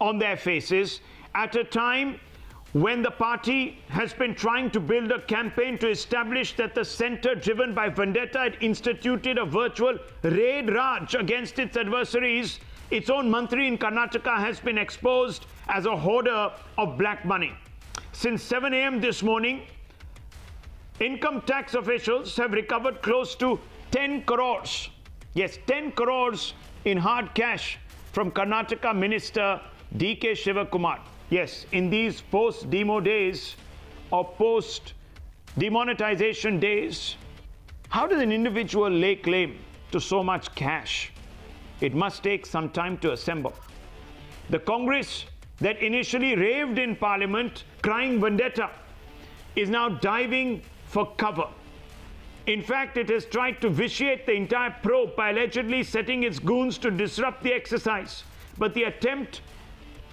on their faces at a time when the party has been trying to build a campaign to establish that the centre, driven by vendetta, had instituted a virtual raid raj against its adversaries. Its own Mantri in Karnataka has been exposed as a hoarder of black money. Since 7 a.m. this morning, income tax officials have recovered close to 10 crores. Yes, 10 crores in hard cash from Karnataka Minister D.K. Shivakumar. Yes, in these post-demo days or post-demonetization days, how does an individual lay claim to so much cash? It must take some time to assemble. The Congress that initially raved in Parliament, crying vendetta, is now diving for cover. In fact, it has tried to vitiate the entire probe by allegedly setting its goons to disrupt the exercise. But the attempt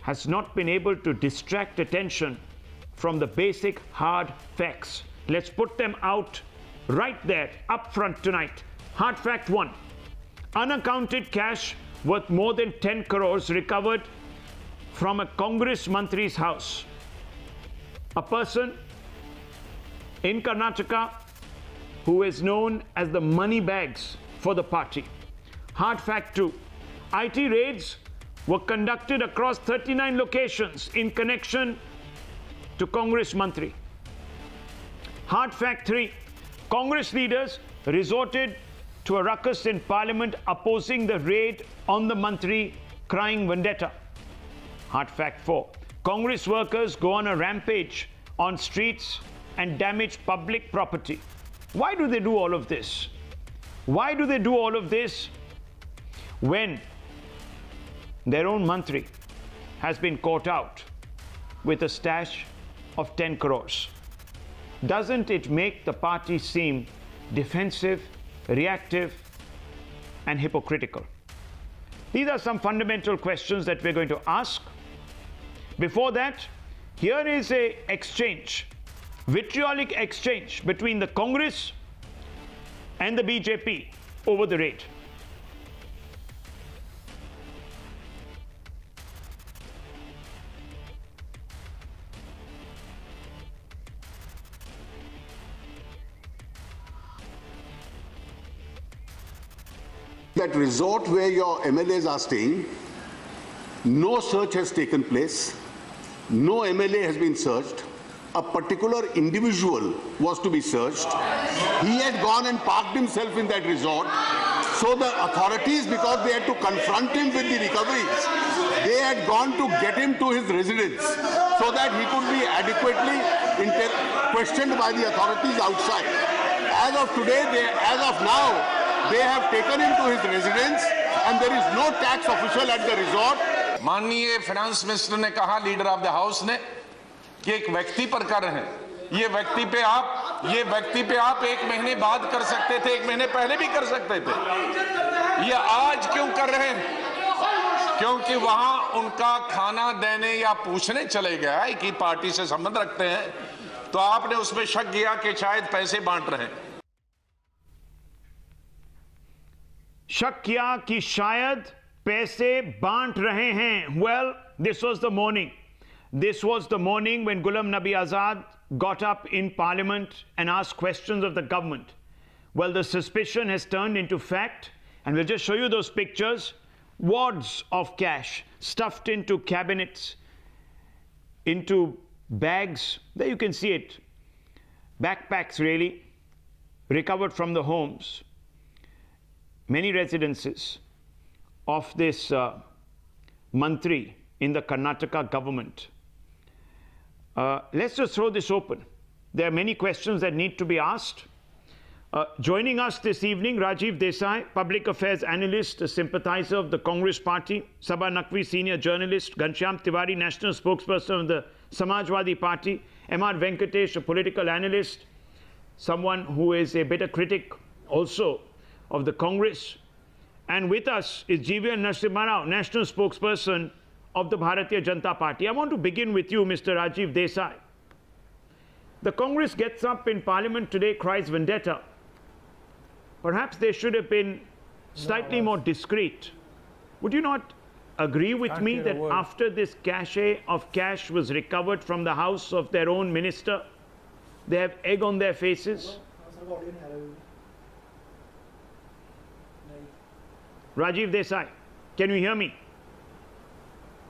has not been able to distract attention from the basic hard facts. Let's put them out right there, up front tonight. Hard fact 1. Unaccounted cash worth more than 10 crores recovered from a Congress Mantri's house. A person in Karnataka who is known as the money bags for the party. Hard fact 2. IT raids were conducted across 39 locations in connection to Congress Mantri. Hard fact 3. Congress leaders resorted to a ruckus in Parliament opposing the raid on the Mantri, crying vendetta. Hard fact 4. Congress workers go on a rampage on streets and damage public property. Why do they do all of this? Why do they do all of this when their own Mantri has been caught out with a stash of 10 crores? Doesn't it make the party seem defensive, reactive, and hypocritical? These are some fundamental questions that we're going to ask. Before that, here is an exchange, vitriolic exchange between the Congress and the BJP over the raid. That resort where your MLAs are staying, no search has taken place, no MLA has been searched. A particular individual was to be searched. He had gone and parked himself in that resort. So the authorities, because they had to confront him with the recoveries, they had gone to get him to his residence so that he could be adequately questioned by the authorities outside. As of today, as of now, they have taken him to his residence and there is no tax official at the resort. माननीय finance minister ने कहा, leader of the house ने, कि एक व्यक्ति पर कर रहे हैं। ये व्यक्ति पे आप 1 महीने बाद कर सकते थे, 1 महीने पहले भी कर सकते थे। ये आज क्यों कर रहे हैं? क्योंकि वहां उनका खाना देने या पूछने चले गया है कि पार्टी से संबंध रखते हैं, तो आपने उसमें शक किया कि शायद पैसे बांट रहे हैं। शक किया कि शायद पैसे बांट रहे हैं. Well, this was the morning. This was the morning when Ghulam Nabi Azad got up in Parliament and asked questions of the government. Well, the suspicion has turned into fact, and we'll just show you those pictures. Wads of cash stuffed into cabinets, into bags. There you can see it. Backpacks, really, recovered from the homes. Many residences of this Mantri in the Karnataka government. Let's just throw this open. There are many questions that need to be asked. Joining us this evening, Rajiv Desai, Public Affairs Analyst, a sympathizer of the Congress Party, Sabha Naqvi, Senior Journalist, Ghanshyam Tiwari, National Spokesperson of the Samajwadi Party, M.R. Venkatesh, a political analyst, someone who is a bitter critic also of the Congress. And with us is GVN Narasimha Rao, National Spokesperson of the Bharatiya Janata Party. I want to begin with you, Mr. Rajiv Desai. The Congress gets up in Parliament today, cries vendetta. Perhaps they should have been slightly more discreet. Would you not agree with me that after this cache of cash was recovered from the house of their own minister, they have egg on their faces? Rajiv Desai, can you hear me?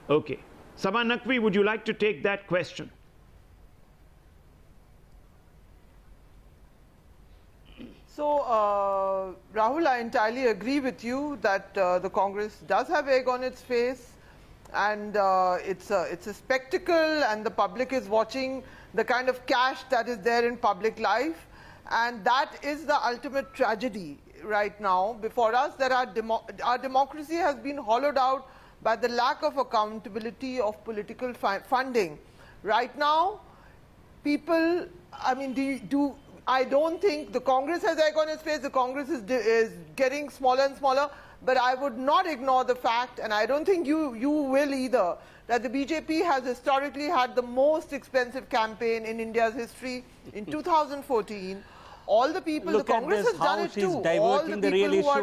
Okay. Sabha Naqvi, would you like to take that question? So, Rahul, I entirely agree with you that the Congress does have egg on its face, and it's a spectacle, and the public is watching the kind of cash that is there in public life, and that is the ultimate tragedy right now before us, that our democracy has been hollowed out by the lack of accountability of political funding. Right now, people, I mean, I don't think the Congress has egg on its face. The Congress is getting smaller and smaller. But I would not ignore the fact, and I don't think you will either, that the BJP has historically had the most expensive campaign in India's history. In 2014, all the people, the Congress has done it too. All the people who are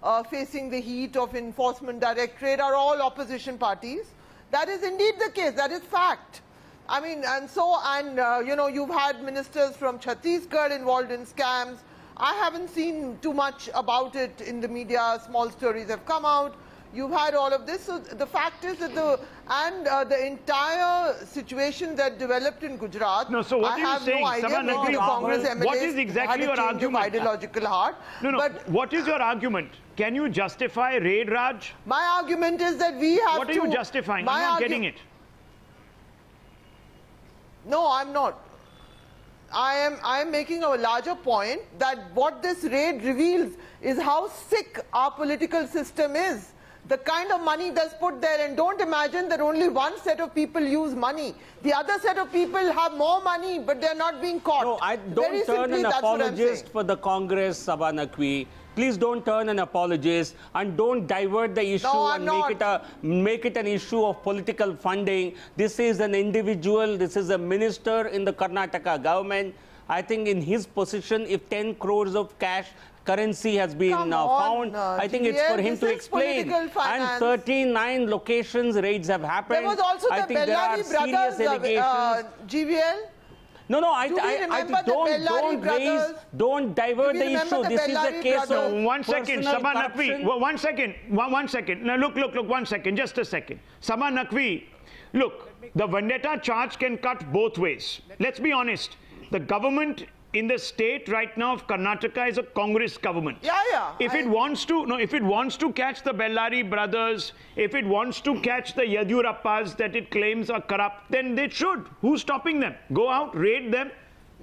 now facing the heat of enforcement directorate are all opposition parties. That is indeed the case. That is fact. I mean, you know, you've had ministers from Chhattisgarh involved in scams. I haven't seen too much about it in the media. Small stories have come out. You've had all of this. So the fact is that the entire situation that developed in Gujarat. No, so what I have no idea. Maybe the Congress MLAs what is exactly your argument? Ideological heart. No, but what is your argument? Can you justify Raid Raj? My argument is that we have to. What are you justifying? I'm not getting it. No, I'm not. I am making a larger point that what this raid reveals is how sick our political system is. The kind of money that's put there, and don't imagine that only one set of people use money. The other set of people have more money, but they're not being caught. No, I don't turn an apologist for the Congress, Sabha Naqvi. Please don't turn an apologist and don't divert the issue and make it an issue of political funding. This is an individual, this is a minister in the Karnataka government. I think in his position, if 10 crores of cash currency has been found, I think it's for him to explain. And 39 locations raids have happened. There was also I the think there are serious allegations. GVL? No, I don't divert the issue. This is a case of one second, Sabha Naqvi. One second. Now look, one second, just a second. Sabha Naqvi, look, the vendetta charge can cut both ways. Let's be honest. The government in the state right now of Karnataka is a Congress government. Yeah. If it wants to catch the Bellari brothers, if it wants to catch the Yadurappas that it claims are corrupt, then they should. Who's stopping them? Go out, raid them.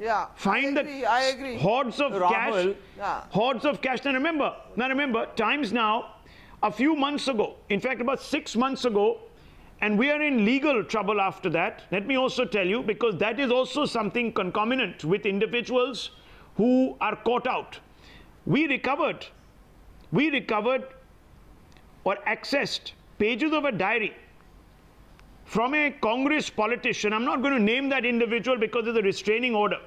Yeah. Find I agree. Hordes of cash. Yeah. Hordes of cash. Now remember, times now, a few months ago, in fact about 6 months ago, and we are in legal trouble after that. Let me also tell you, because that is also something concomitant with individuals who are caught out. We recovered or accessed pages of a diary from a Congress politician. I'm not going to name that individual because there's a restraining order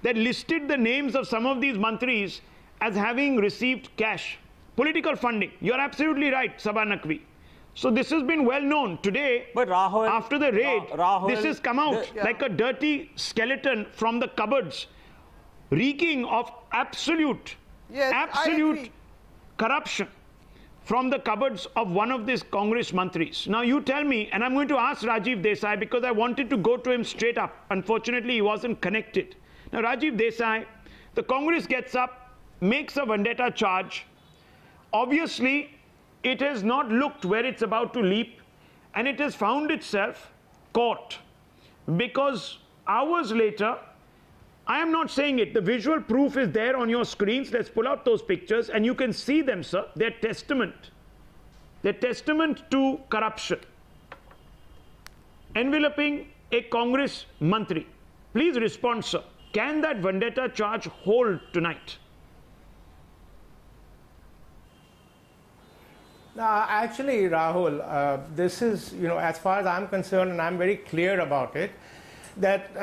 that listed the names of some of these mantris as having received cash, political funding. You're absolutely right, Sabha Naqvi. So this has been well known. Today, but Rahul, after the raid, this has come out like a dirty skeleton from the cupboards, reeking of absolute corruption from the cupboards of one of these Congress mantris. Now you tell me, and I'm going to ask Rajiv Desai because I wanted to go to him straight up. Unfortunately, he wasn't connected. Now Rajiv Desai, the Congress gets up, makes a vendetta charge. Obviously, it has not looked where it's about to leap, and it has found itself caught. Because hours later, I am not saying it, the visual proof is there on your screens. Let's pull out those pictures, and you can see them, sir. They're testament to corruption. Enveloping a Congress mantri. Please respond, sir. Can that vendetta charge hold tonight? Actually, Rahul, this is, as far as I'm concerned, and I'm very clear about it, that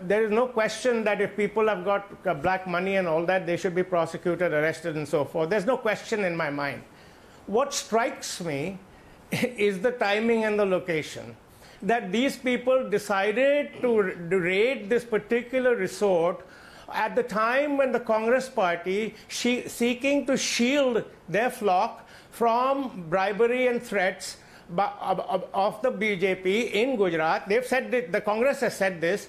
there is no question that if people have got black money and all that, they should be prosecuted, arrested, and so forth. There's no question in my mind. What strikes me is the timing and the location. That these people decided to raid this particular resort at the time when the Congress party seeking to shield their flock from bribery and threats of the BJP in Gujarat. They've said that the Congress has said this,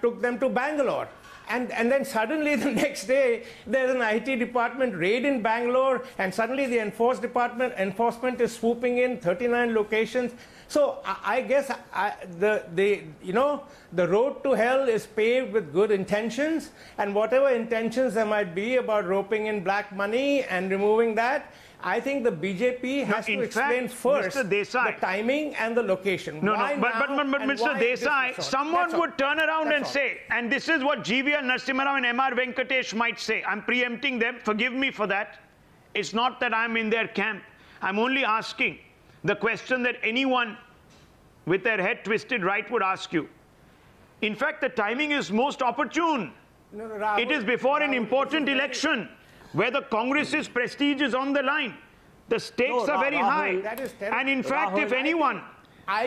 took them to Bangalore. And then suddenly the next day, there's an IT department raid in Bangalore, and suddenly the enforcement is swooping in 39 locations. So I guess the road to hell is paved with good intentions, and whatever intentions there might be about roping in black money and removing that, I think the BJP has to explain first the timing and the location. But Mr. Desai, someone would turn around and say, and this is what GVR Narasimha Rao and MR Venkatesh might say. I'm preempting them. Forgive me for that. It's not that I'm in their camp. I'm only asking the question that anyone with their head twisted right would ask you. In fact, the timing is most opportune. Rahul, it is before an important election where the Congress's prestige is on the line. The stakes are very high. And in fact, if anyone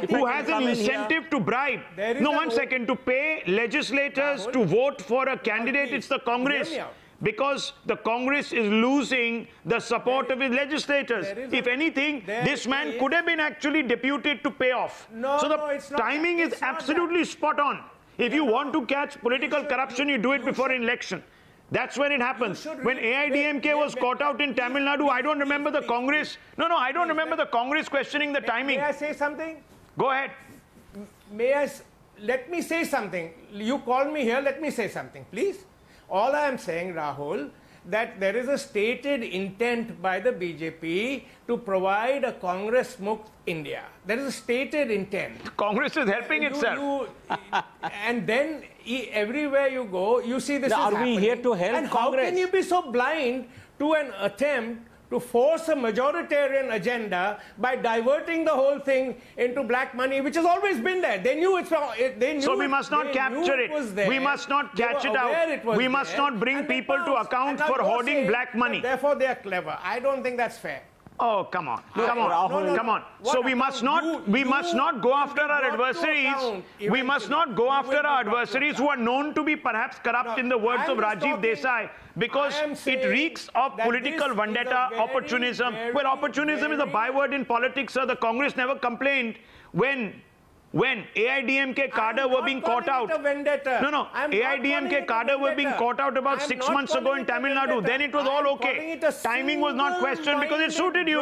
who has an incentive to bribe, to pay legislators to vote for a candidate, it's the Congress. Because the Congress is losing the support of its legislators. If anything, this man could have been actually deputed to pay off. So the timing is absolutely spot on. If you want to catch political corruption, you do it before an election. That's when it happens. When AIDMK was caught out in Tamil Nadu, I don't remember the Congress. I don't remember the Congress questioning the timing. May I say something? Go ahead. Let me say something. You called me here, let me say something, please. All I am saying, Rahul, that there is a stated intent by the BJP to provide a Congress-Mukt India. There is a stated intent. Congress is helping itself. And then everywhere you go, you see this is happening. Are we here to help and Congress? How can you be so blind to an attempt to force a majoritarian agenda by diverting the whole thing into black money, which has always been there? They knew it's so we must not capture it. We must not catch it out. We must not bring people to account for hoarding black money. Therefore, they are clever. I don't think that's fair. Oh, come on. Come on. So we must not go after our adversaries. We must not go after our adversaries who are known to be perhaps corrupt, in the words of Rajiv Desai, because it reeks of political vendetta, opportunism. Well, opportunism is a byword in politics, sir. The Congress never complained when AIDMK cadre were being caught out. AIDMK cadre were being caught out about 6 months ago in Tamil Nadu. Then it was all okay. Timing was not questioned because it suited you.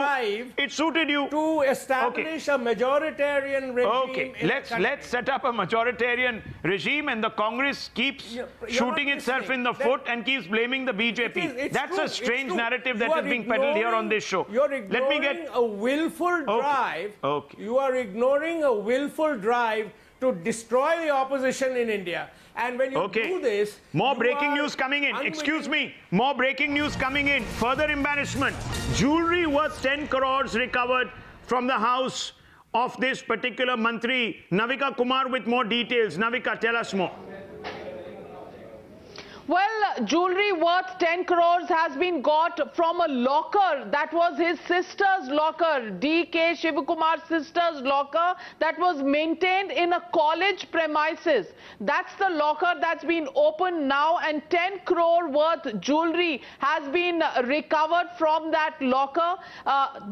It suited you. To establish a majoritarian regime. Okay, let's set up a majoritarian regime, and the Congress keeps shooting itself in the foot and keeps blaming the BJP. That's a strange narrative that is being peddled here on this show. You're ignoring a willful drive. You are ignoring a willful drive to destroy the opposition in India. And when you do this... More breaking news coming in. Excuse me. More breaking news coming in. Further embarrassment. Jewelry worth 10 crores recovered from the house of this particular Mantri. Navika Kumar with more details. Navika, tell us more. Well, jewelry worth 10 crores has been got from a locker that was his sister's locker, D.K. Shivakumar's sister's locker, that was maintained in a college premises. That's the locker that's been opened now, and 10 crore worth jewelry has been recovered from that locker.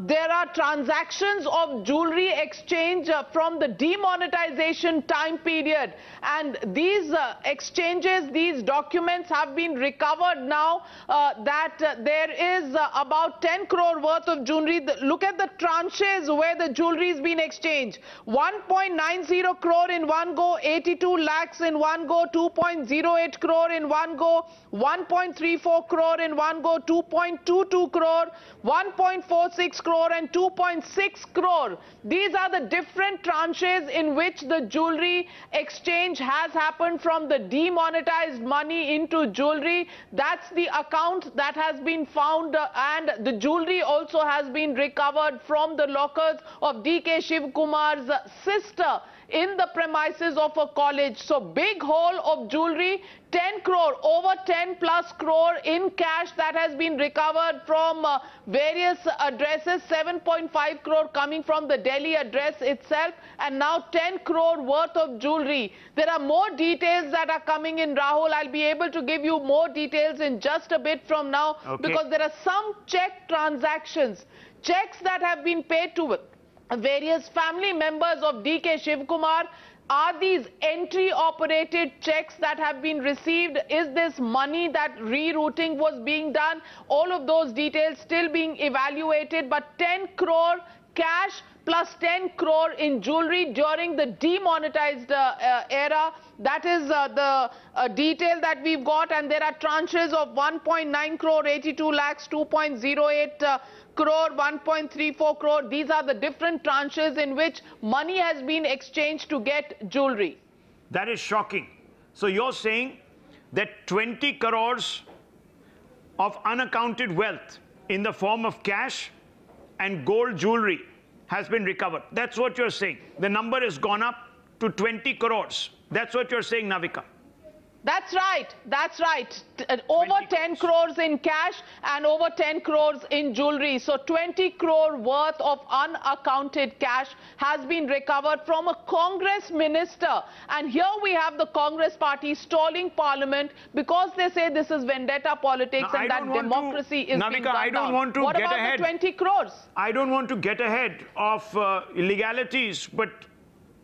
There are transactions of jewelry exchange from the demonetization time period, and these exchanges, these documents have been recovered now, that there is about 10 crore worth of jewelry. Look at the tranches where the jewelry has been exchanged. 1.90 crore in one go, 82 lakhs in one go, 2.08 crore in one go, 1.34 crore in one go, 2.22 crore, 1.46 crore and 2.6 crore. These are the different tranches in which the jewelry exchange has happened from the demonetized money into into jewelry. That's the account that has been found, and the jewelry also has been recovered from the lockers of D.K. Shivkumar's sister in the premises of a college. So big haul of jewelry, 10 crore, over 10 plus crore in cash that has been recovered from various addresses, 7.5 crore coming from the Delhi address itself, and now 10 crore worth of jewelry. There are more details that are coming in, Rahul. I'll be able to give you more details in just a bit from now, because there are some check transactions, checks that have been paid to various family members of D.K. Shivkumar. Are these entry-operated checks that have been received? Is this money that rerouting was being done? All of those details still being evaluated, but 10 crore cash plus 10 crore in jewelry during the demonetized era. That is the detail that we've got, and there are tranches of 1.9 crore, 82 lakhs, 2.08 crore, 1.34 crore. These are the different tranches in which money has been exchanged to get jewelry. That is shocking. So you're saying that 20 crores of unaccounted wealth in the form of cash and gold jewelry has been recovered. That's what you're saying. The number has gone up to 20 crores. That's what you're saying, Navika. That's right. That's right. Over 10 crores in cash and over 10 crores in jewelry. So 20 crore worth of unaccounted cash has been recovered from a Congress minister. And here we have the Congress party stalling parliament because they say this is vendetta politics and that democracy is being done down. What about the 20 crores? I don't want to get ahead of illegalities, but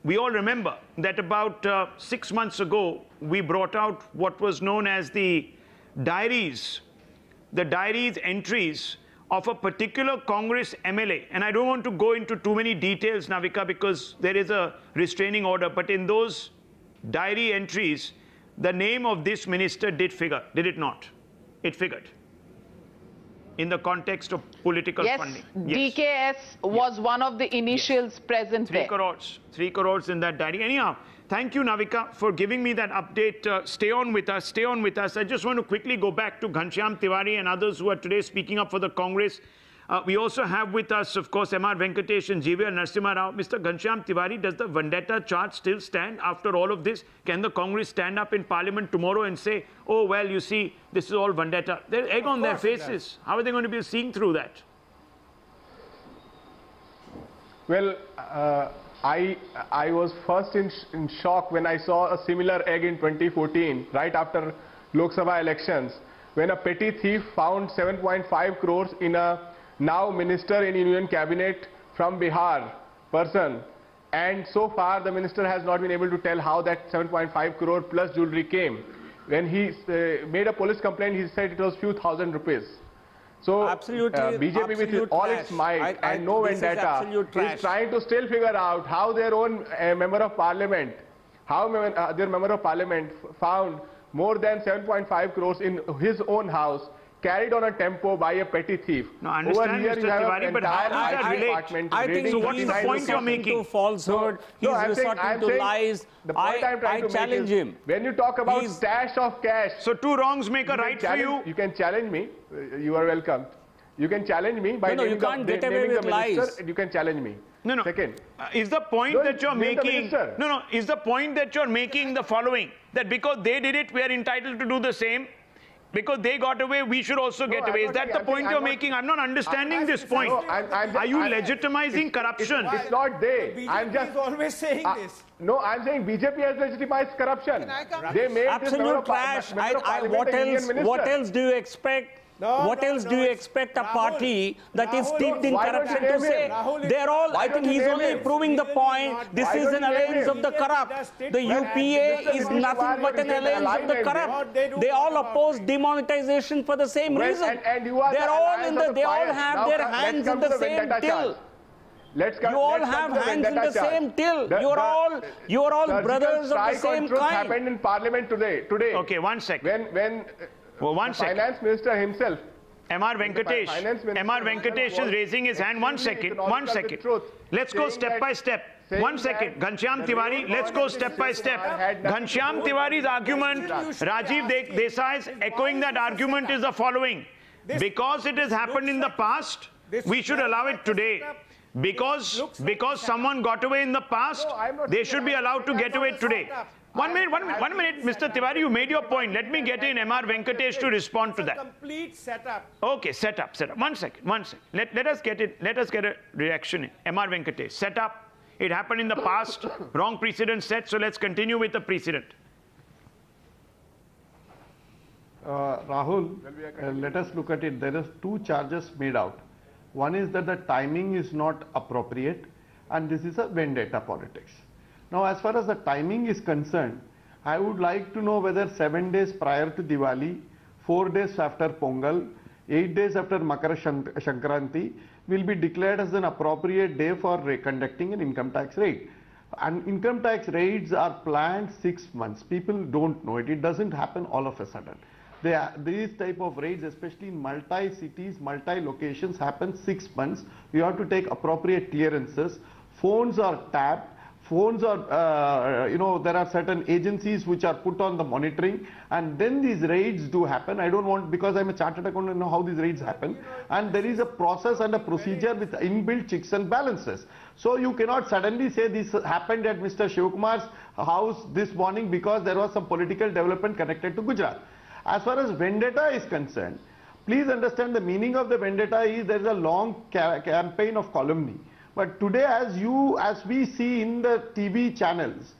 we all remember that about 6 months ago, we brought out what was known as the diaries entries of a particular Congress MLA. And I don't want to go into too many details, Navika, because there is a restraining order. But in those diary entries, the name of this minister did figure, did it not? It figured in the context of political funding. Yes, DKS was one of the initials present there. 3 crores in that diary. Anyhow, thank you, Navika, for giving me that update. Stay on with us, stay on with us. I just want to quickly go back to Ghanshyam Tiwari and others who are today speaking up for the Congress. We also have with us, of course, M.R. Venkatesh and G.V.R. Narasimha Rao. Mr. Ghanshyam Tiwari, does the vendetta charge still stand after all of this? Can the Congress stand up in Parliament tomorrow and say, oh, well, you see, this is all vendetta? There's egg on their faces. How are they going to be seeing through that? Well, I was first in shock when I saw a similar egg in 2014, right after Lok Sabha elections, when a petty thief found 7.5 crores in a now minister in Union Cabinet from Bihar person, and so far the minister has not been able to tell how that 7.5 crore plus jewelry came. When he made a police complaint, he said it was few thousand rupees. So BJP with all its might and no vendetta is trying to still figure out how their own member of parliament, their member of parliament found more than 7.5 crores in his own house, carried on a tempo by a petty thief. No, I understand, Mr. Tiwari, but how does that relate? I think so. What's the point you're making? Falsehood. He's resorting to lies. The point I'm trying to challenge him. When you talk about stash of cash, so two wrongs make a right for you. You can challenge me. You are welcome. You can challenge me by naming the minister. You can challenge me. No. Second, is the point that you're making? No. Is the point that you're making the following: that because they did it, we are entitled to do the same? Because they got away, we should also get away. Is that the point you're making? I'm not understanding this point. Are you legitimizing corruption? It's not they. I'm just always saying this. No, I'm saying BJP has legitimized corruption. They made absolute trash. What else do you expect? What else do you expect a party that is steeped in corruption to say? They're all, I think he's only proving the point. This is an alliance of the corrupt. The UPA is nothing but an alliance of the corrupt. They all oppose demonetization for the same reason. They're all in the, they all have their hands in the same till. You all have hands in the same till. You're all brothers of the same kind. Happened in Parliament today. Okay, one sec. One Finance Minister himself, M.R. Venkatesh is raising his hand. One second. Let's go step by step. One second. Ghanshyam Tiwari, let's go step by step. Ghanshyam Tiwari's argument, Rajiv Desai is echoing that argument is the following. Because it has happened in the past, we should allow it today. Because someone got away in the past, they should be allowed to get away today. One minute, Mr. Tiwari, you made your point. Let me get in M.R. Venkatesh to respond to that. Complete setup. Okay, setup. One second. Let us get a reaction in. M.R. Venkatesh, setup. It happened in the past. Wrong precedent set. So let's continue with the precedent. Rahul, let us look at it. There are two charges made out. One is that the timing is not appropriate, and this is a vendetta politics. Now, as far as the timing is concerned, I would like to know whether 7 days prior to Diwali, 4 days after Pongal, 8 days after Makara Sankranti will be declared as an appropriate day for conducting an income tax raid. And income tax raids are planned 6 months. People don't know it. It doesn't happen all of a sudden. These type of raids, especially in multi-cities, multi-locations, happen 6 months. You have to take appropriate clearances. Phones are tapped. Phones are, there are certain agencies which are put on the monitoring, and then these raids do happen. I don't want, because I'm a chartered accountant, to know how these raids happen. And there is a process and a procedure with inbuilt checks and balances. So you cannot suddenly say this happened at Mr. Shivkumar's house this morning because there was some political development connected to Gujarat. As far as vendetta is concerned, please understand the meaning of the vendetta is there is a long campaign of calumny. But today, as we see in the TV channels,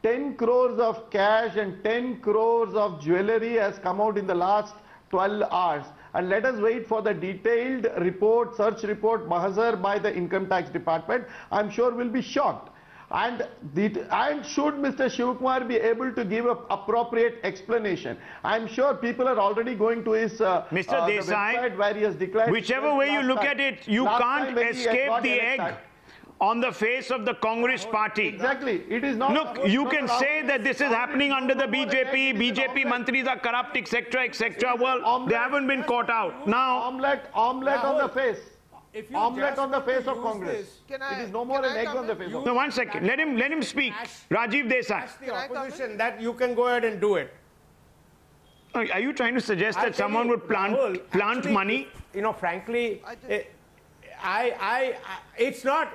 10 crores of cash and 10 crores of jewellery has come out in the last 12 hours. And let us wait for the detailed report, search report, Mahazar by the Income Tax Department. I'm sure we'll be shocked. And should Mr. Shivkumar be able to give an appropriate explanation? I'm sure people are already going to his Mr. Desai, where he has declared. Whichever way you look at it, you can't escape the egg on the face of the Congress party. Exactly. It is not. Look, you can say that this is happening under the BJP. BJP mantris are corrupt, etc., etc. Well, they haven't been caught out. Now, omelette on the face. Omelette on the face of Congress. It is no more an egg on the face of Congress. No, one second. Let him speak. Rajiv Desai. Ask the opposition that you can go ahead and do it. Are you trying to suggest that someone would plant money? Frankly, it's not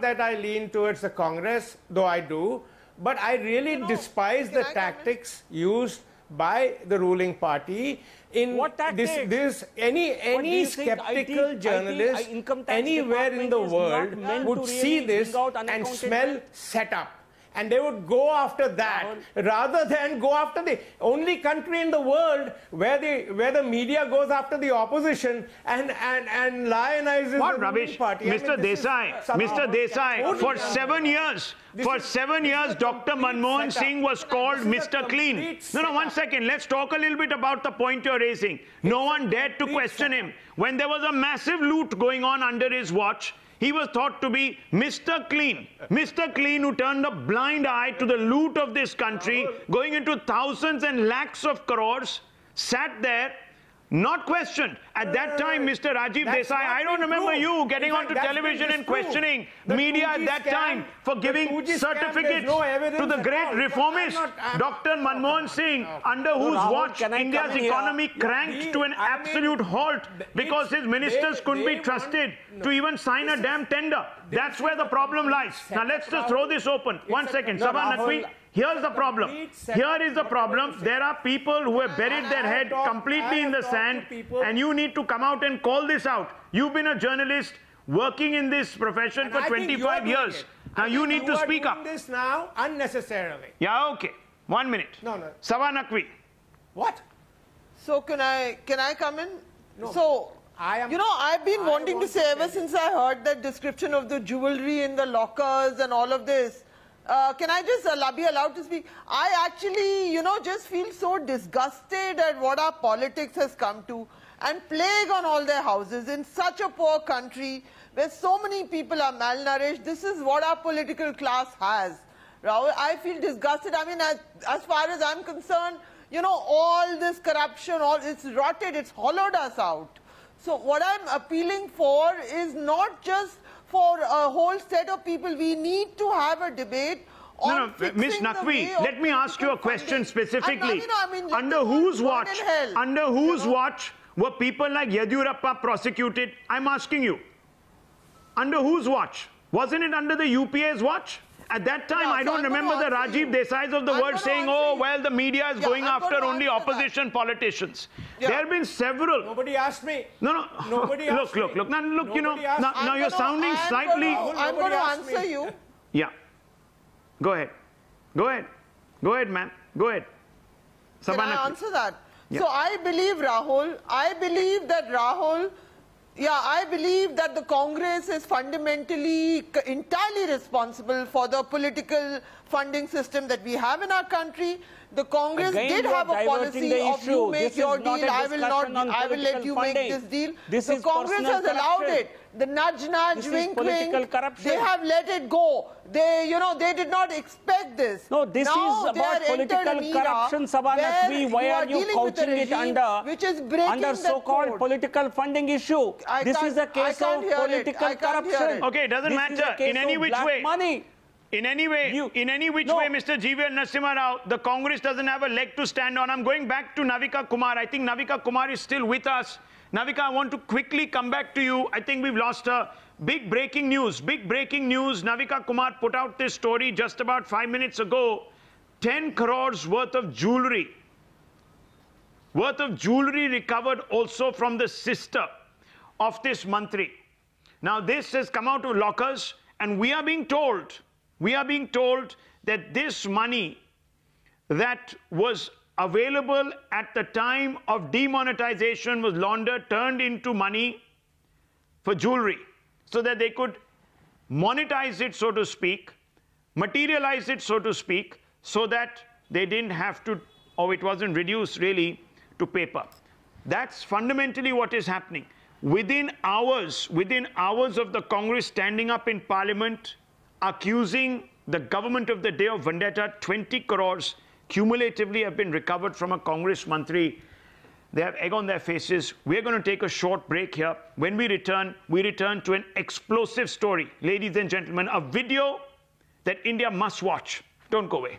that I lean towards the Congress, though I do, but I really despise the tactics used by the ruling party in what this any skeptical journalist anywhere in the world would see this and smell setup. And they would go after that rather than go after the only country in the world where the media goes after the opposition and lionizes the ruling party. Mr. Desai, for 7 years, Dr. Manmohan Singh was called Mr. Clean. No, one second. Let's talk a little bit about the point you're raising. No one dared to question him. When there was a massive loot going on under his watch, he was thought to be Mr. Clean. Mr. Clean, who turned a blind eye to the loot of this country, going into thousands and lakhs of crores, sat there, not questioned. At that time, Mr. Rajiv Desai, I don't remember you getting onto television and questioning media at that time for giving certificates to the great reformist, Dr. Manmohan Singh, under whose watch India's economy cranked to an absolute halt because his ministers couldn't be trusted to even sign a damn tender. That's where the problem lies. Now let's just throw this open. 1 second. Sabha Naqvi. Here's the problem. Here is the problem. There are people who have buried their head completely in the sand, and you need to come out and call this out. You've been a journalist working in this profession for 25 years. Now you need to speak up. This now unnecessarily. Yeah, okay. 1 minute. No. Sabha Naqvi. What? So can I come in? No. So I've been wanting to say ever since I heard that description of the jewelry in the lockers and all of this. Can I just be allowed to speak? I actually, just feel so disgusted at what our politics has come to and plague on all their houses in such a poor country where so many people are malnourished. This is what our political class has. Rahul, I feel disgusted. I mean, as far as I'm concerned, all this corruption, it's rotted, it's hollowed us out. So what I'm appealing for is not just for a whole set of people. We need to have a debate on Ms. Naqvi, let me ask you a question specifically. Under whose watch were people like Yediyurappa prosecuted? I'm asking you. Under whose watch? Wasn't it under the UPA's watch? At that time, I don't remember the Rajiv Desais of the world saying, oh, well, the media is going after only opposition politicians. There have been several. Nobody asked me. No. Nobody asked me. Look. Now, you know, now you're sounding slightly. I'm going to answer you. Yeah. Go ahead. Go ahead, ma'am. Go ahead. Can I answer that? Yeah. So I believe that the Congress is fundamentally, entirely responsible for the political funding system that we have in our country. The Congress did have a policy of you make your deal, I will let you make this deal. The Congress has allowed it. The nudge, wink, wink. They have let it go. They did not expect this. No, this is about political corruption, Sabha. Why are you couching it under so-called political funding issue? This is a case of political corruption. Okay, it doesn't matter in any which way. Money. In any way, Mr. G.V.L. Narasimha Rao, the Congress doesn't have a leg to stand on. I'm going back to Navika Kumar. I think Navika Kumar is still with us. Navika, I want to quickly come back to you. I think we've lost her. Big breaking news. Navika Kumar put out this story just about 5 minutes ago. 10 crores worth of jewelry. Recovered also from the sister of this mantri. Now this has come out of lockers, and we are being told that this money that was available at the time of demonetization was laundered, turned into money for jewelry, so that they could monetize it, so to speak, materialize it, so to speak, so that they didn't have to, or it wasn't reduced really to paper. That's fundamentally what is happening. Within hours of the Congress standing up in Parliament, accusing the government of the day of vendetta, 20 crores cumulatively have been recovered from a Congress mantri. They have egg on their faces. We're going to take a short break here. When we return to an explosive story. Ladies and gentlemen, a video that India must watch. Don't go away.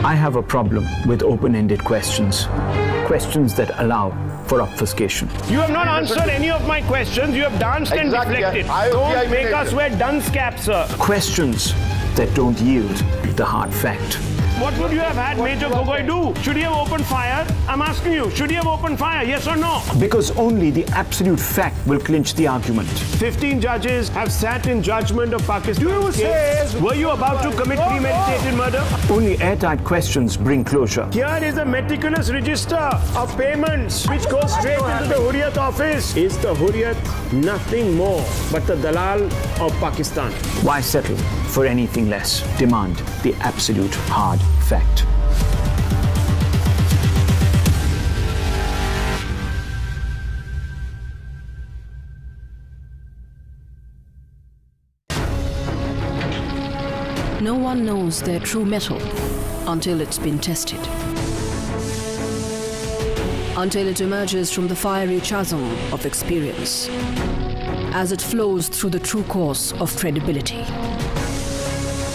I have a problem with open-ended questions. Questions that allow for obfuscation. You have not answered any of my questions. You have danced and deflected. Don't make us wear dunce caps, sir. Questions that don't yield the hard fact. What would you have had Major Gogoi do? Should he have opened fire? I'm asking you, should he have opened fire? Yes or no? Because only the absolute fact will clinch the argument. 15 judges have sat in judgment of Pakistan. Were you about to commit premeditated murder? Only airtight questions bring closure. Here is a meticulous register of payments which goes straight into the Hurriyat office. Is the Hurriyat nothing more but the Dalal of Pakistan? Why settle for anything less? Demand the absolute hard fact. No one knows their true metal until it's been tested. Until it emerges from the fiery chasm of experience, as it flows through the true course of credibility.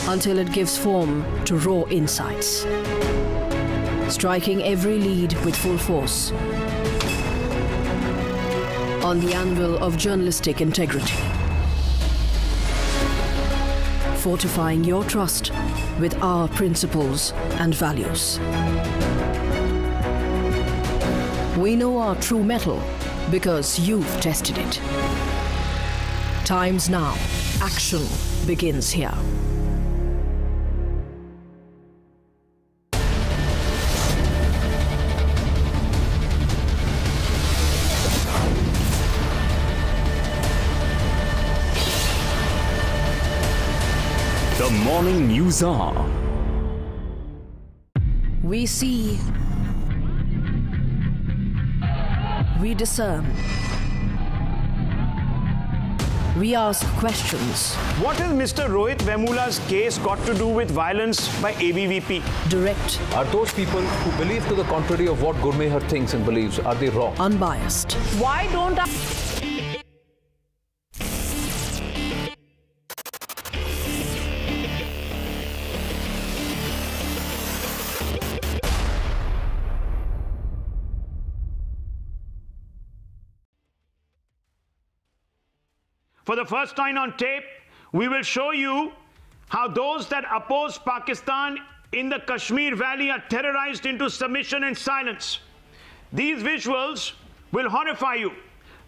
Until it gives form to raw insights, striking every lead with full force on the anvil of journalistic integrity, fortifying your trust with our principles and values. We know our true metal because you've tested it. Time's now. Action begins here. The Morning News Hour. We see, we discern, we ask questions. What has Mr. Rohit Vemula's case got to do with violence by ABVP? Direct. Are those people who believe to the contrary of what Gurmehar thinks and believes, are they wrong? Unbiased. Why don't I... For the first time on tape, we will show you how those that oppose Pakistan in the Kashmir Valley are terrorized into submission and silence. These visuals will horrify you.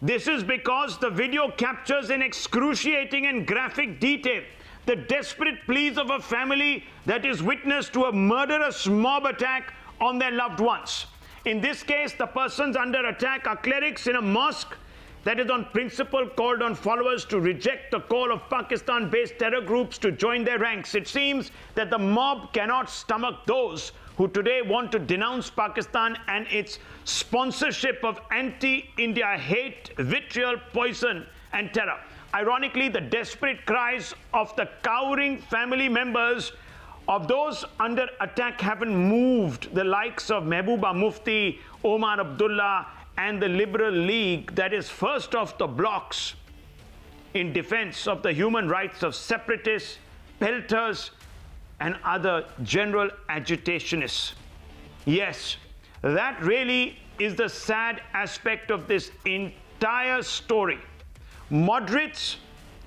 This is because the video captures in excruciating and graphic detail the desperate pleas of a family that is witness to a murderous mob attack on their loved ones. In this case, the persons under attack are clerics in a mosque that is on principle called on followers to reject the call of Pakistan-based terror groups to join their ranks. It seems that the mob cannot stomach those who today want to denounce Pakistan and its sponsorship of anti-India hate, vitriol, poison and terror. Ironically, the desperate cries of the cowering family members of those under attack haven't moved the likes of Mehbooba Mufti, Omar Abdullah and the Liberal League that is first off the blocks in defense of the human rights of separatists, pelters, and other general agitationists. Yes, that really is the sad aspect of this entire story. Moderates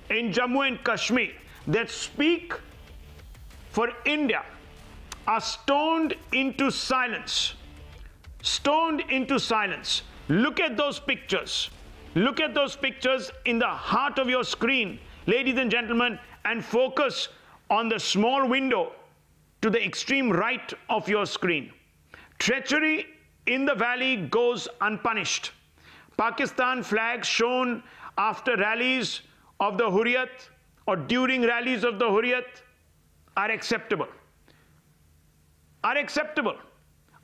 in Jammu and Kashmir that speak for India are stoned into silence. Stoned into silence. Look at those pictures. Look at those pictures in the heart of your screen, ladies and gentlemen, and focus on the small window to the extreme right of your screen. Treachery in the valley goes unpunished. Pakistan flags shown after rallies of the Hurriyat or during rallies of the Hurriyat are acceptable. Are acceptable.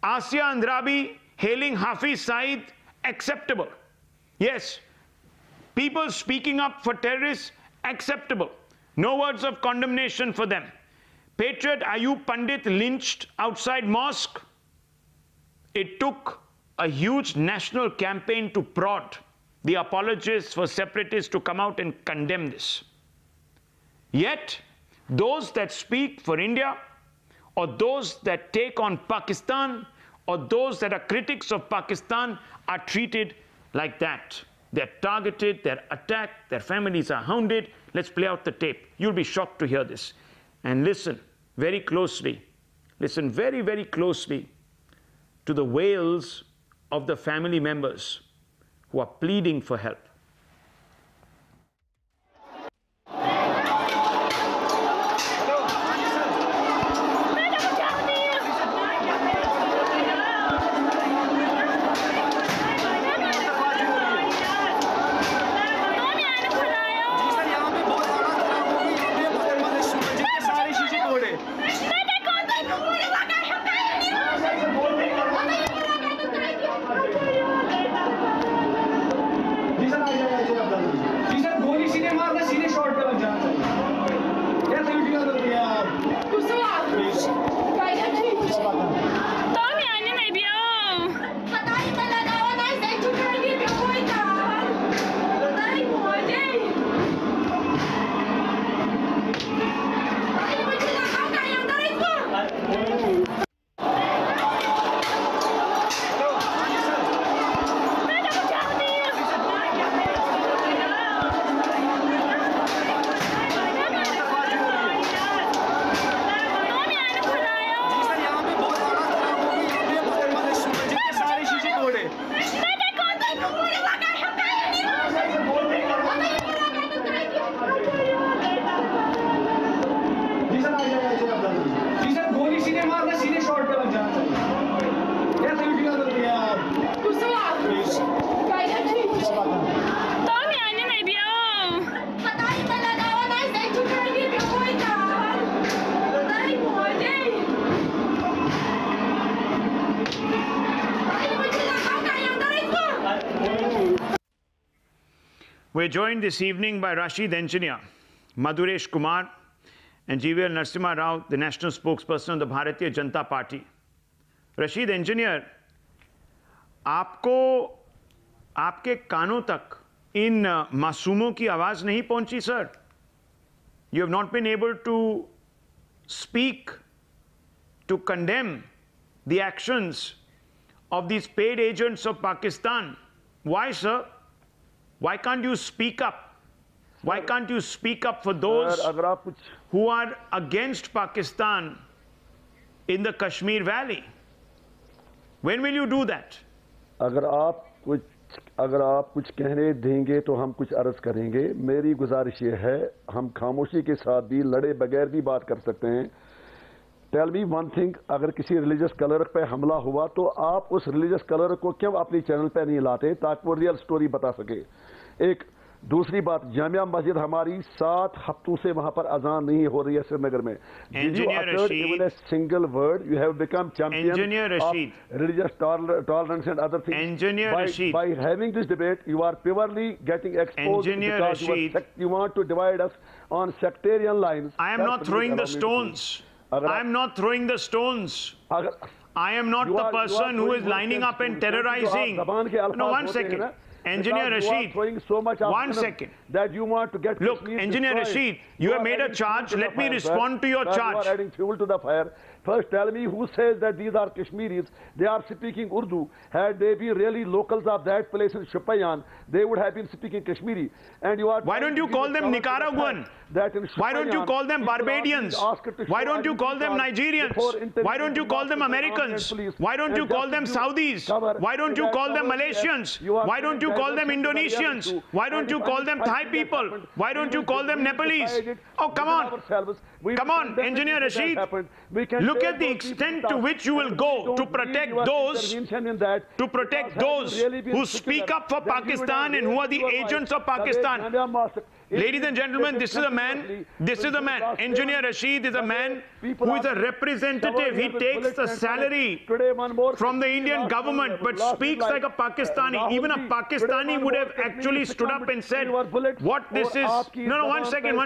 Asia Andrabi hailing Hafiz Saeed, acceptable. Yes, people speaking up for terrorists, acceptable. No words of condemnation for them. Patriot Ayub Pandit lynched outside mosque. It took a huge national campaign to prod the apologists for separatists to come out and condemn this. Yet, those that speak for India, or those that take on Pakistan, or those that are critics of Pakistan are treated like that. They're targeted, they're attacked, their families are hounded. Let's play out the tape. You'll be shocked to hear this. And listen very closely. Listen very, very closely to the wails of the family members who are pleading for help. We're joined this evening by Rashid Engineer, Madhuresh Kumar, and GVL Narasimha Rao, the national spokesperson of the Bharatiya Janata Party. Rashid Engineer, आपको आपके कानों तक इन मासूमों की आवाज नहीं पहुंची, sir? You have not been able to speak to condemn the actions of these paid agents of Pakistan. Why, sir? Why can't you speak up? Why can't you speak up for those who are against Pakistan in the Kashmir Valley? When will you do that? अगर आप कुछ कहने देंगे तो हम कुछ अर्ज करेंगे। मेरी गुजारिश ये है, हम खामोशी के साथ भी लड़े बगैर भी बात कर सकते हैं। टेल मी वन थिंग, अगर किसी रिलीजियस कलर पे हमला हुआ तो आप उस रिलीजियस कलर को क्यों अपनी चैनल पे नहीं लाते ताकि वो रियल स्टोरी बता सके। एक दूसरी बात, जामिया मस्जिद हमारी 7 हफ्तों से वहां पर अजान नहीं हो रही है श्रीनगर में। Single word, you have become champion of religious tolerance and other things. By having this debate you are purely getting exposed because you want to divide us on sectarian lines. I am not throwing the stones. I am not throwing the stones. I am not the person who is lining up and terrorizing. No, one second. Engineer Rashid, one second. That you want to get. Look, Engineer Rashid, you have made a charge. Let me respond to your charge. You are adding fuel to the fire. First, tell me who says that these are Kashmiris. They are speaking Urdu. Had they been really locals of that place in Shopian, they would have been speaking Kashmiri. And you are. Why don't you call them Nicaraguan? Why don't you call them Barbadians? Why don't you call them Nigerians? Why don't you call them Americans? Why don't you call them Saudis? Why don't you call them Malaysians? Why don't you call them Indonesians? Why don't you call them Thai people? Why don't you call them Nepalese? Oh, come on. Come on, Engineer Rashid. Look at the extent to which you will go to protect those who speak up for Pakistan and who are the agents of Pakistan. Ladies and gentlemen, this is a man, Engineer Rashid is a man who is a representative. He takes a salary from the Indian government but speaks like a Pakistani. Even a Pakistani would have actually stood up and said, what this is. No, one second.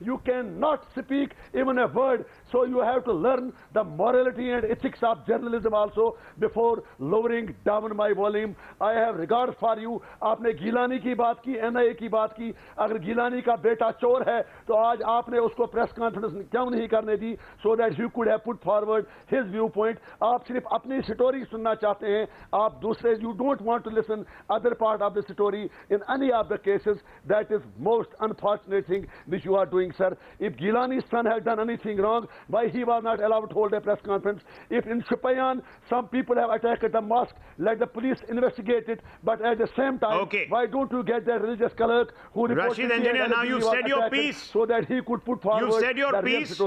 You cannot speak even a word. So you have to learn the morality and ethics of journalism also before lowering down my volume. I have regard for you. आपने गिलानी की बात की, NIA की बात की। अगर गिलानी का बेटा चोर है तो आज आपने उसको प्रेस कॉन्फ्रेंस क्यों नहीं करने दी, so that he could have put forward his viewpoint. आप सिर्फ अपनी स्टोरी सुनना चाहते हैं, आप दूसरे, you don't want to listen other part of the story in any of the cases. That is most unfortunate thing which you are doing, sir. If Gilani's son had done anything wrong, why he was not allowed to hold a press conference? If in Shopian some people have attacked the mosque, let the police investigate it. But at the same time, why don't you get the religious clerk who reported? Rashid Engineer, now you've said your piece, so that he could put forward. You've said your piece.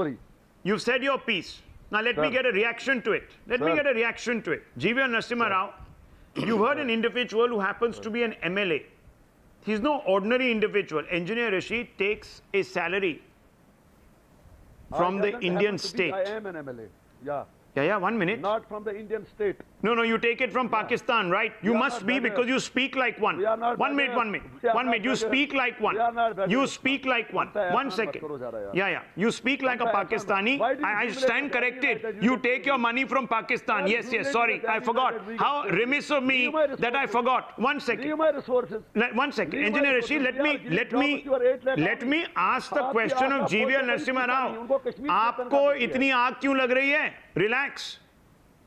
You've said your piece. Now let me get a reaction to it. GVL Narasimha Rao, you've heard an individual who happens to be an MLA. He's no ordinary individual. Engineer Rashid takes a salary from the Indian state. I am an MLA. Yeah. Yeah, 1 minute. Not from the Indian state. No, you take it from Pakistan, right? You must be, because you speak like one. 1 minute. You speak like one. You speak like one. 1 second. Yeah. You speak like a Pakistani. I stand corrected. You take your money from Pakistan. Yes, sorry. I forgot. How remiss of me that I forgot. 1 second. 1 second. Engineer Rashid, let me ask the question of GVL Narasimha Rao. आपको इतनी आग क्यों लग रही है? Relax.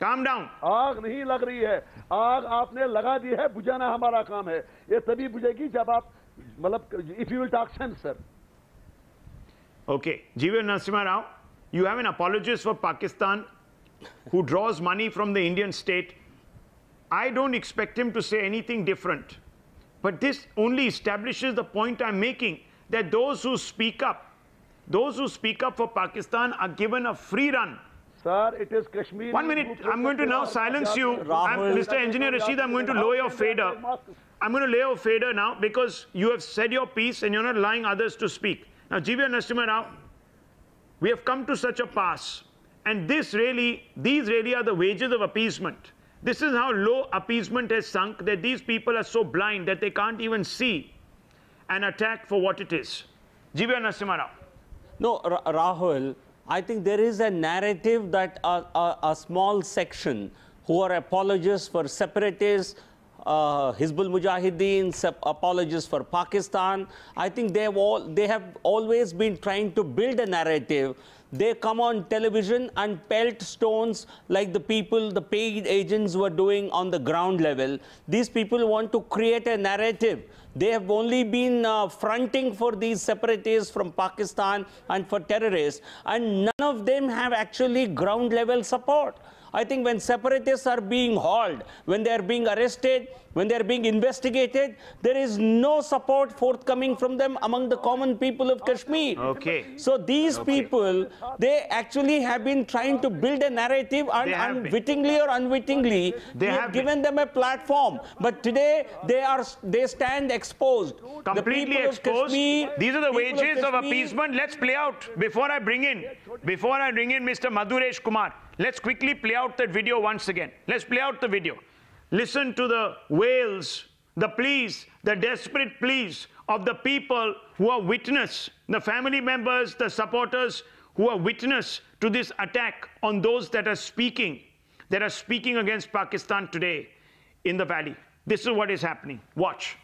Calm down. आग नहीं लग रही है, आग आपने लगा दी है, बुझाना हमारा काम है। ये तभी बुझेगी जब आप, मतलब, if you will talk sense, sir. Okay, GVL Narasimha Rao, you have an apologist for Pakistan who draws money from the Indian state. I don't expect him to say anything different, but this only establishes the point I'm making, that those who speak up for Pakistan are given a free run. Sir, it is Kashmir. 1 minute. I'm going to now silence you. Mr. Engineer Rashid, I'm going to lower your fader. I'm going to lower your fader now because you have said your piece and you're not allowing others to speak. Now, GVL Narasimha Rao, we have come to such a pass. And these really are the wages of appeasement. This is how low appeasement has sunk, that these people are so blind that they can't even see an attack for what it is. Jivya Narasimha Rao. No, Rahul, I think there is a narrative that a small section who are apologists for separatists, Hizbul Mujahideen, apologists for Pakistan. I think they have always been trying to build a narrative. They come on television and pelt stones like the people, the paid agents were doing on the ground level. These people want to create a narrative. They have only been fronting for these separatists from Pakistan and for terrorists, and none of them have actually ground level support. I think when separatists are being hauled, when they are being arrested, when they are being investigated, there is no support forthcoming from them among the common people of Kashmir. Okay. So these people, they actually have been trying to build a narrative, and unwittingly or unwittingly, we have given them a platform. But today, they stand exposed. Completely exposed. These are the wages of appeasement. Let's play out. Before I bring in Mr. Madhuresh Kumar, let's quickly play out that video once again. Let's play out the video. Listen to the wails, the pleas, the desperate pleas of the people who are witness, the family members, the supporters who are witness to this attack on those that are speaking against Pakistan today in the valley. This is what is happening. Watch.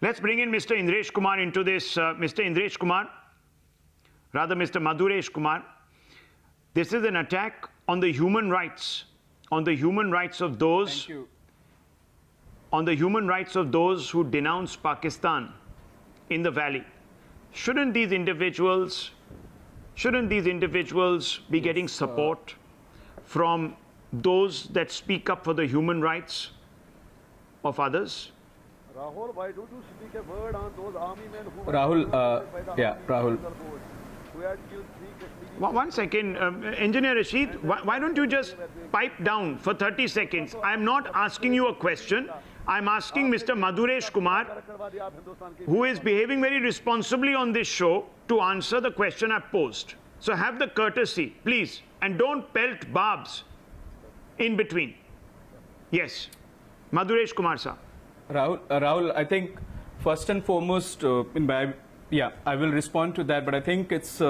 Let's bring in Mr. Indresh Kumar into this. Mr. Indresh Kumar, rather Mr. Madhuresh Kumar. This is an attack on the human rights, of those, on the human rights of those who denounce Pakistan in the valley. Shouldn't these individuals be getting support from those that speak up for the human rights of others? Rahul, why don't you speak a word on those army men who Rahul, Rahul. One second, Engineer Rashid, why don't you just pipe down for 30 seconds? I'm not asking you a question. I'm asking Mr. Madhuresh Kumar, who is behaving very responsibly on this show, to answer the question I posed. So have the courtesy, please, and don't pelt barbs in between. Yes, Madhuresh Kumar sir. Rahul, I think first and foremost, I will respond to that, but I think it's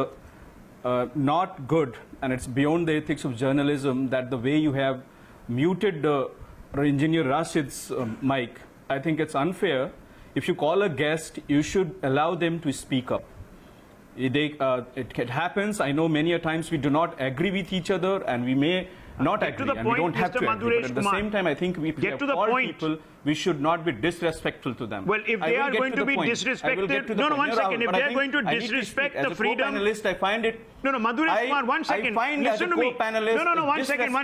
not good, and it's beyond the ethics of journalism that the way you have muted Engineer Rashid's mic. I think it's unfair. If you call a guest, you should allow them to speak up. It happens. I know many a times we do not agree with each other, and we may not agree, and we don't have to agree. But at the same time, I think we have called people we should not be disrespectful to them. Well, if they are going to be disrespected, no, one second. If they are going to disrespect the freedom, panelist, I find it. No, Maduresh Kumar, 1 second. Listen to me. No, 1 second.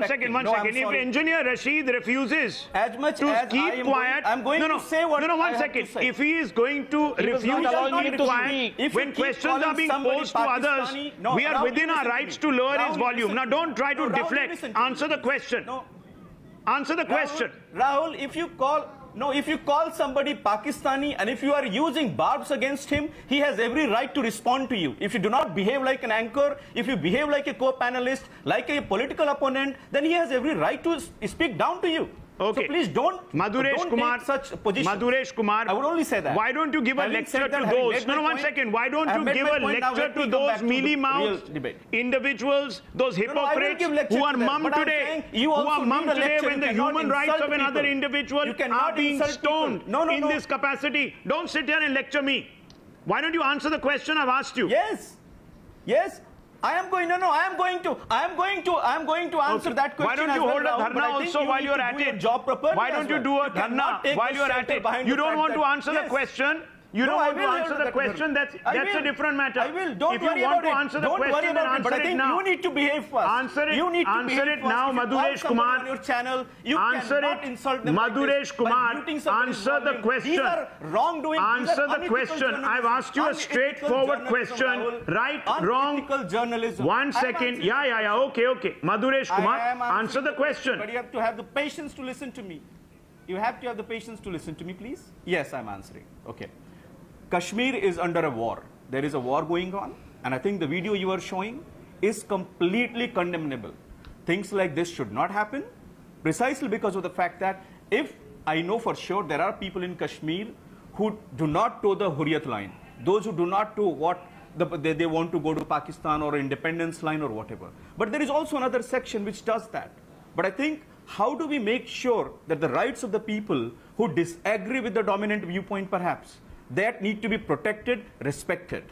If engineer Rashid refuses to keep quiet, I'm going to say what No, 1 second. If he is going to refuse to keep quiet, when questions are being posed to others, we are within our rights to lower his volume. Now, don't try to deflect. Answer the question. Answer the question. Rahul, if you call somebody Pakistani and if you are using barbs against him, he has every right to respond to you. If you do not behave like an anchor, if you behave like a co-panelist, like a political opponent, then he has every right to speak down to you. Okay. So please don't take such positions. Maduresh Kumar, I would only say that. Why don't you give a lecture to those? No, 1 second. Why don't you give a lecture to those mealy-mouthed individuals, those hypocrites who are mum today, when the human rights of another individual are being stoned in this capacity? Don't sit here and lecture me. Why don't you answer the question I've asked you? Yes. I am going to answer that question. Why don't you hold a dharna also while you're at it? Why don't you do a dharna while you're at it? You don't want to answer the question. You don't want to answer the question. That's a different matter. I will. Don't worry about it. If you want to answer the question, then answer it now. You need to behave first. Answer it. You need to answer it now, Maduresh Kumar. On your channel, you answer cannot it, insult them Maduresh Kumar. Answer the question. These are wrongdoing. Answer the question. I've asked you a straightforward question. Right, wrong. Unethical journalism. 1 second. Yeah. Okay. Maduresh Kumar, answer the question. But you have to have the patience to listen to me. You have to have the patience to listen to me, please. Yes, I'm answering. Okay. Kashmir is under a war. There is a war going on, and I think the video you are showing is completely condemnable. Things like this should not happen, precisely because of the fact that if I know for sure there are people in Kashmir who do not toe the Hurriyat line, those who do not toe what they want to go to Pakistan or independence line or whatever. But there is also another section which does that. But I think, how do we make sure that the rights of the people who disagree with the dominant viewpoint perhaps, that need to be protected, respected?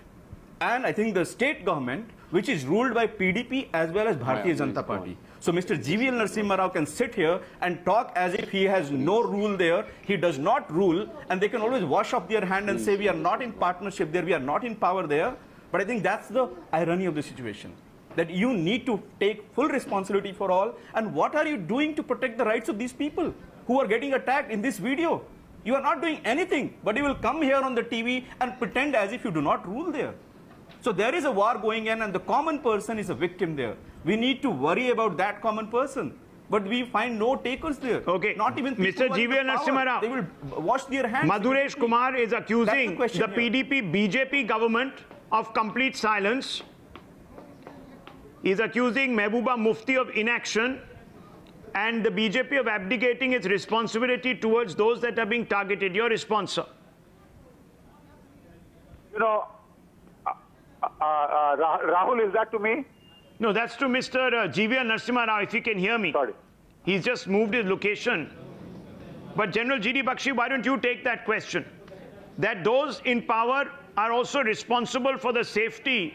And I think the state government, which is ruled by PDP as well as Bharatiya Janata Party. So Mr. GVL Narasimha Rao can sit here and talk as if he has no rule there. He does not rule, and they can always wash off their hand and say we are not in partnership there, we are not in power there. But I think that's the irony of the situation, that you need to take full responsibility for all. And what are you doing to protect the rights of these people who are getting attacked in this video? You are not doing anything, but you will come here on the TV and pretend as if you do not rule there. So there is a war going on, and the common person is a victim there. We need to worry about that common person. But we find no takers there. Okay. Not even Mr. GVL Narasimha Rao. They will wash their hands. Maduresh Kumar is accusing the PDP-BJP government of complete silence. He is accusing Mehbooba Mufti of inaction, and the BJP of abdicating its responsibility towards those that are being targeted. Your response, sir? You know, Rahul, is that to me? No, that's to Mr. GVL Narasimha Rao, if you can hear me. Sorry. He's just moved his location. But General G.D. Bakshi, why don't you take that question? That those in power are also responsible for the safety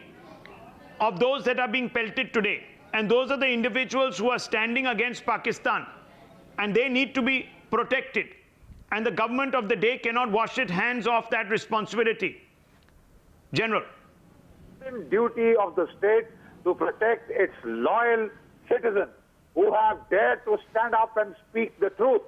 of those that are being pelted today. And those are the individuals who are standing against Pakistan. And they need to be protected. And the government of the day cannot wash its hands off that responsibility. General. Duty of the state to protect its loyal citizens who have dared to stand up and speak the truth.